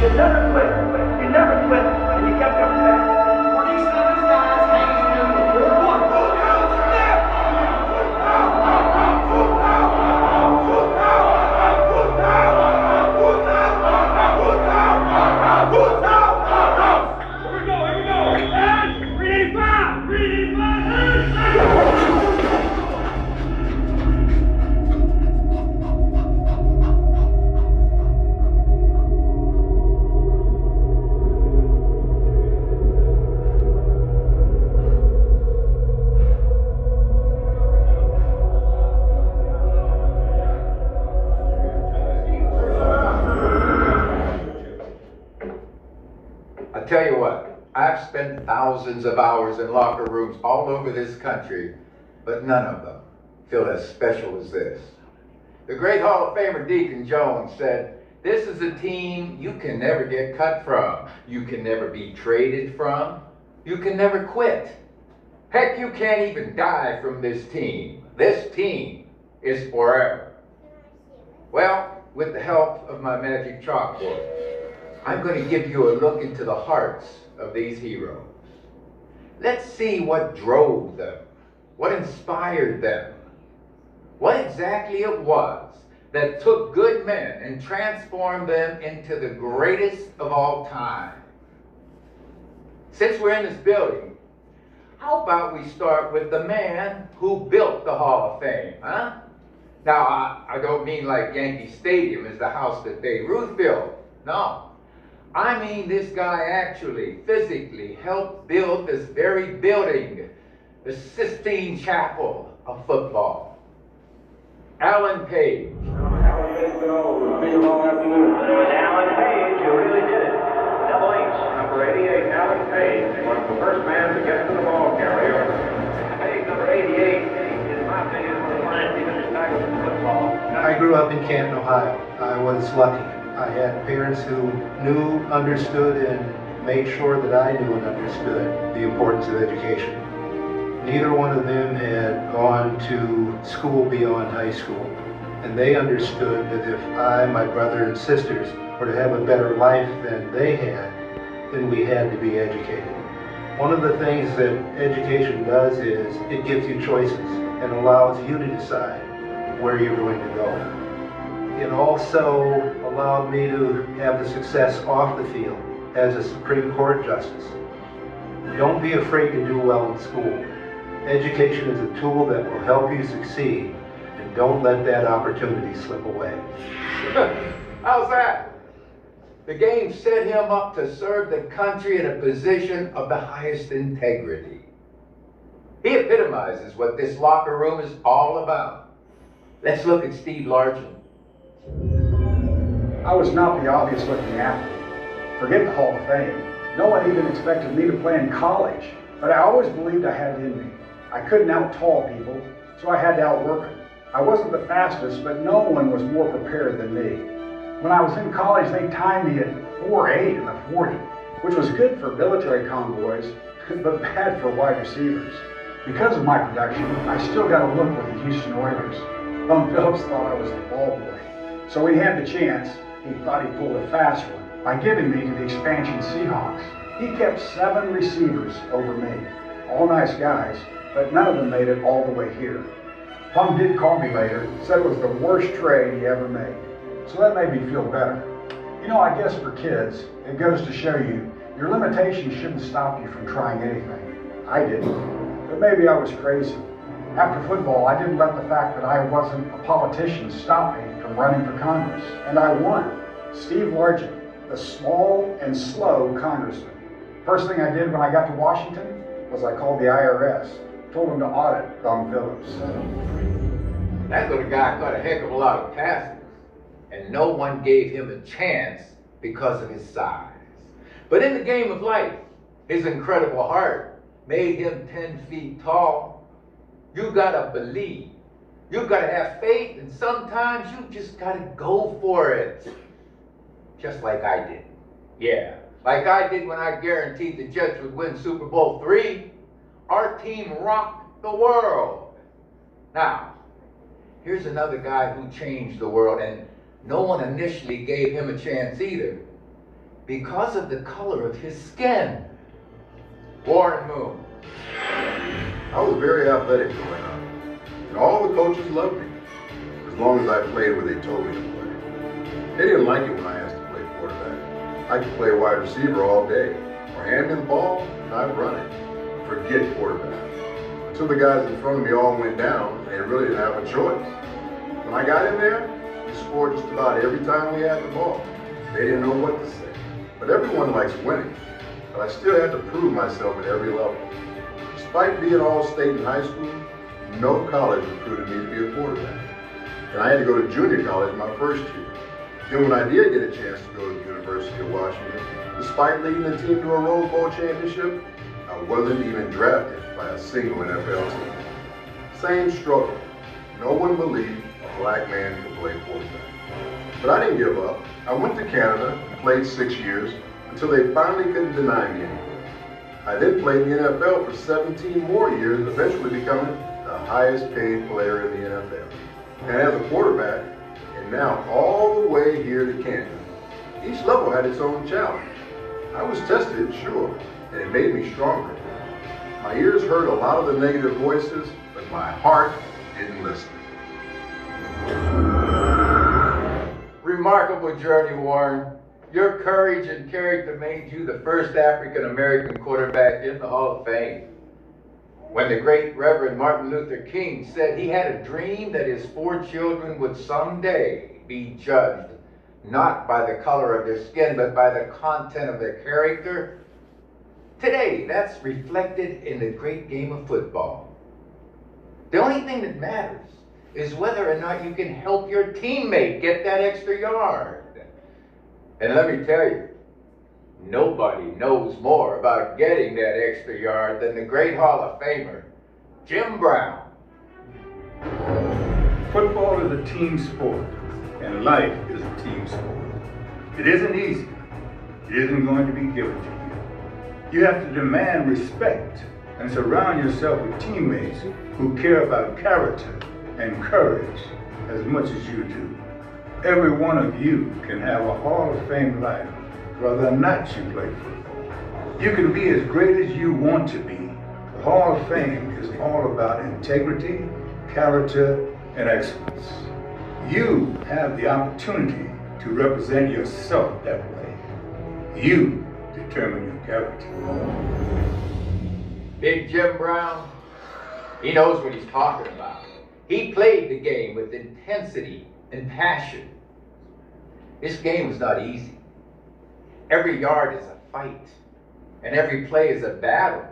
You never quit. You never quit. And you kept coming back. 47 guys hanging in the 4-1. Who goes in there? Here we go. And 385. 385. I tell you what, I've spent thousands of hours in locker rooms all over this country, but none of them feel as special as this. The great Hall of Famer Deacon Jones said, "This is a team you can never get cut from, you can never be traded from, you can never quit. Heck, you can't even die from this team. This team is forever." Well, with the help of my magic chalkboard, I'm going to give you a look into the hearts of these heroes. Let's see what drove them, what inspired them, what exactly it was that took good men and transformed them into the greatest of all time. Since we're in this building, how about we start with the man who built the Hall of Fame, huh? Now, I don't mean like Yankee Stadium is the house that Babe Ruth built. No. I mean this guy actually, physically helped build this very building, the Sistine Chapel of football. Alan Page. Alan Page been all afternoon. Alan Page, you really did it. Double H. Number 88, Alan Page, was the first man to get to the ball carrier. Page number 88 is my opinion one of the finest defensive tackles in football. I grew up in Canton, Ohio. I was lucky. I had parents who knew, understood, and made sure that I knew and understood the importance of education. Neither one of them had gone to school beyond high school, and they understood that if I, my brother, and sisters were to have a better life than they had, then we had to be educated. One of the things that education does is it gives you choices and allows you to decide where you're going to go. It also allowed me to have the success off the field as a Supreme Court justice. Don't be afraid to do well in school. Education is a tool that will help you succeed, and don't let that opportunity slip away. How's that? The game set him up to serve the country in a position of the highest integrity. He epitomizes what this locker room is all about. Let's look at Steve Largent. I was not the obvious looking athlete. Forget the Hall of Fame. No one even expected me to play in college, but I always believed I had it in me. I couldn't out-tall people, so I had to outwork them. I wasn't the fastest, but no one was more prepared than me. When I was in college, they timed me at 4.8 in the 40, which was good for military convoys, but bad for wide receivers. Because of my production, I still got a look with the Houston Oilers. Bum Phillips thought I was the ball boy. So when he had the chance, he thought he pulled a fast one by giving me to the expansion Seahawks. He kept 7 receivers over me. All nice guys, but none of them made it all the way here. Bum did call me later, said it was the worst trade he ever made. So that made me feel better. You know, I guess for kids, it goes to show you, your limitations shouldn't stop you from trying anything. I didn't, but maybe I was crazy. After football, I didn't let the fact that I wasn't a politician stop me from running for Congress, and I won. Steve Largent, the small and slow congressman. First thing I did when I got to Washington was I called the IRS, told them to audit Bum Phillips. That little guy caught a heck of a lot of passes, and no one gave him a chance because of his size. But in the game of life, his incredible heart made him 10 feet tall. You gotta believe. You gotta have faith, and sometimes you just gotta go for it. Just like I did. Yeah, like I did when I guaranteed the Jets would win Super Bowl III. Our team rocked the world. Now, here's another guy who changed the world, and no one initially gave him a chance either. because of the color of his skin. Warren Moon. I was very athletic growing up, and all the coaches loved me, as long as I played where they told me to play. They didn't like it when I asked to play quarterback. I could play wide receiver all day, or hand me the ball, and I'd run it. Forget quarterback. Until the guys in front of me all went down, and they really didn't have a choice. When I got in there, we scored just about every time we had the ball. They didn't know what to say. But everyone likes winning, but I still had to prove myself at every level. Despite being all-state in high school, no college recruited me to be a quarterback. And I had to go to junior college my first year. Then when I did get a chance to go to the University of Washington, despite leading the team to a Rose Bowl championship, I wasn't even drafted by a single NFL team. Same struggle. No one believed a black man could play quarterback. But I didn't give up. I went to Canada and played 6 years until they finally couldn't deny me anything. I then played in the NFL for 17 more years, eventually becoming the highest paid player in the NFL. And as a quarterback, and now all the way here to Canton, each level had its own challenge. I was tested, sure, and it made me stronger. My ears heard a lot of the negative voices, but my heart didn't listen. Remarkable journey, Warren. Your courage and character made you the first African-American quarterback in the Hall of Fame. When the great Reverend Martin Luther King said he had a dream that his 4 children would someday be judged not by the color of their skin, but by the content of their character, today that's reflected in the great game of football. The only thing that matters is whether or not you can help your teammate get that extra yard. And let me tell you, nobody knows more about getting that extra yard than the great Hall of Famer, Jim Brown. Football is a team sport, and life is a team sport. It isn't easy. It isn't going to be given to you. You have to demand respect and surround yourself with teammates who care about character and courage as much as you do. Every one of you can have a Hall of Fame life, whether or not you play football. You can be as great as you want to be. The Hall of Fame is all about integrity, character, and excellence. You have the opportunity to represent yourself that way. You determine your character. Big Jim Brown, he knows what he's talking about. He played the game with intensity and passion. This game is not easy. Every yard is a fight, and every play is a battle.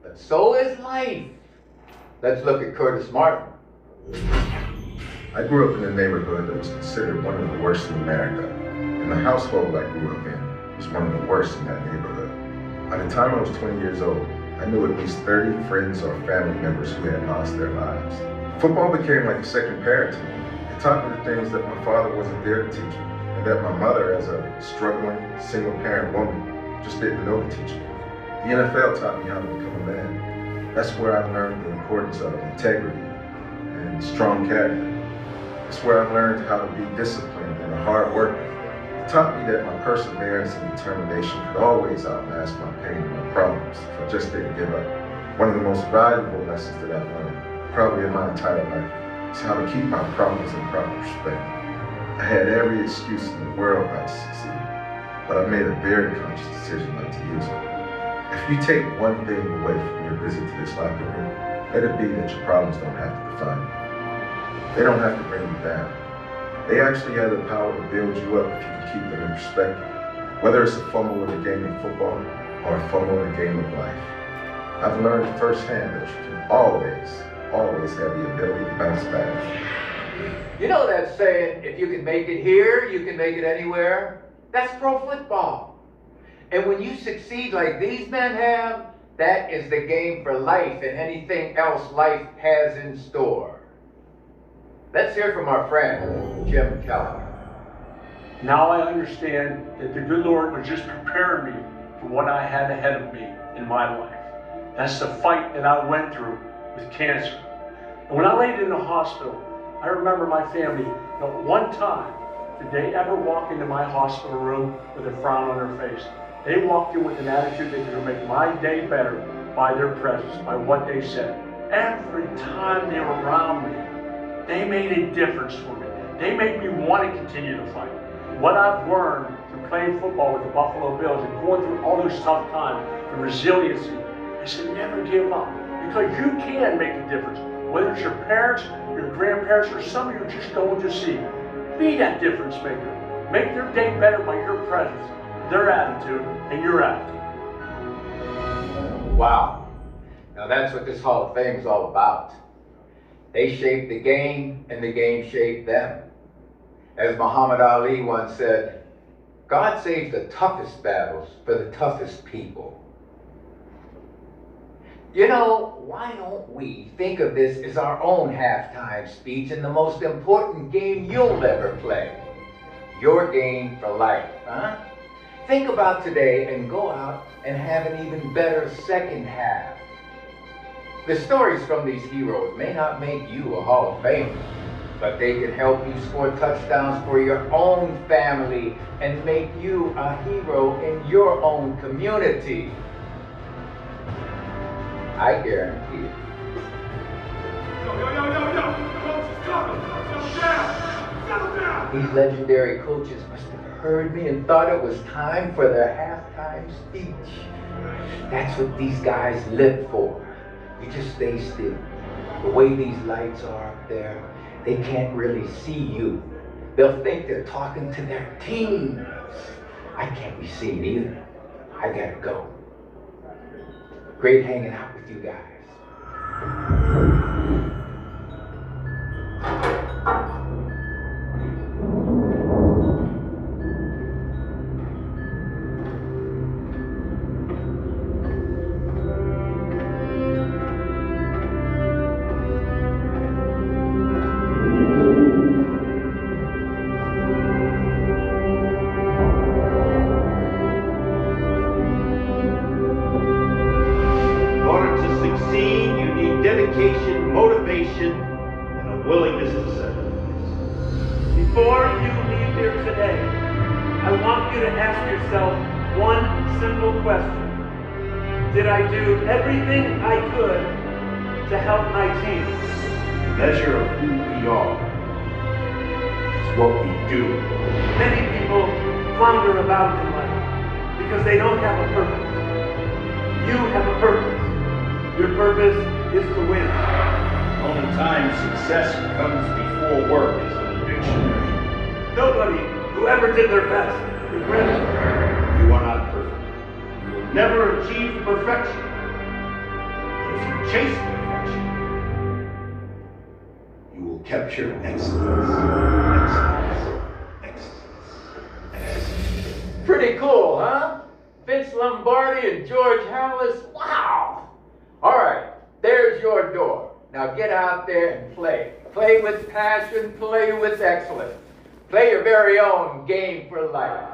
But so is life. Let's look at Curtis Martin. I grew up in a neighborhood that was considered one of the worst in America, and the household I grew up in was one of the worst in that neighborhood. By the time I was 20 years old, I knew at least 30 friends or family members who had lost their lives. Football became like a second parent to me. It taught me the things that my father wasn't there to teach me, and that my mother, as a struggling, single-parent woman, just didn't know to teach me. The NFL taught me how to become a man. That's where I learned the importance of integrity and strong character. It's where I learned how to be disciplined and a hard worker. It taught me that my perseverance and determination could always outlast my pain and my problems if I just didn't give up. One of the most valuable lessons that I've learned, probably in my entire life, is how to keep my problems in proper respect. I had every excuse in the world not to succeed, but I made a very conscious decision not to use it. If you take one thing away from your visit to this locker room, let it be that your problems don't have to define you. They don't have to bring you down. They actually have the power to build you up if you can keep them in perspective. Whether it's a fumble in the game of football or a fumble in the game of life. I've learned firsthand that you can always have the ability to bounce back. You know that saying, if you can make it here, you can make it anywhere? That's pro football. And when you succeed like these men have, that is the game for life and anything else life has in store. Let's hear from our friend, Jim Kelly. Now I understand that the good Lord was just preparing me for what I had ahead of me in my life. That's the fight that I went through with cancer. And when I laid in the hospital, I remember my family, one time, did they ever walk into my hospital room with a frown on their face. They walked in with an attitude that could make my day better by their presence, by what they said. Every time they were around me, they made a difference for me. They made me want to continue to fight. What I've learned through playing football with the Buffalo Bills and going through all those tough times, the resiliency, is to never give up. Because you can make a difference. Whether it's your parents, your grandparents, or somebody you're just going to see. Be that difference maker. Make their day better by your presence, their attitude, and your attitude. Wow. Now that's what this Hall of Fame is all about. They shaped the game, and the game shaped them. As Muhammad Ali once said, God saves the toughest battles for the toughest people. You know, why don't we think of this as our own halftime speech in the most important game you'll ever play? Your game for life, huh? Think about today and go out and have an even better second half. The stories from these heroes may not make you a Hall of Famer, but they can help you score touchdowns for your own family and make you a hero in your own community. I guarantee it. Yo. Coach is coming. Settle down. Settle down. These legendary coaches must have heard me and thought it was time for their halftime speech. That's what these guys live for. You just stay still. The way these lights are up there, they can't really see you. They'll think they're talking to their teams. I can't be seen either. I gotta go. Great hanging out with you guys. Motivation, and a willingness to sacrifice. Before you leave here today, I want you to ask yourself one simple question. Did I do everything I could to help my team? The measure of who we are is what we do. Many people flounder about in life because they don't have a purpose. You have a purpose. Your purpose is to win. The only time success comes before work is in the dictionary. Nobody who ever did their best regrets it. You are not perfect. You will never achieve perfection. But if you chase perfection, you will capture excellence. Excellence. Pretty cool, huh? Vince Lombardi and George Halas. Wow! All right, there's your door. Now get out there and play. Play with passion, play with excellence. Play your very own game for life.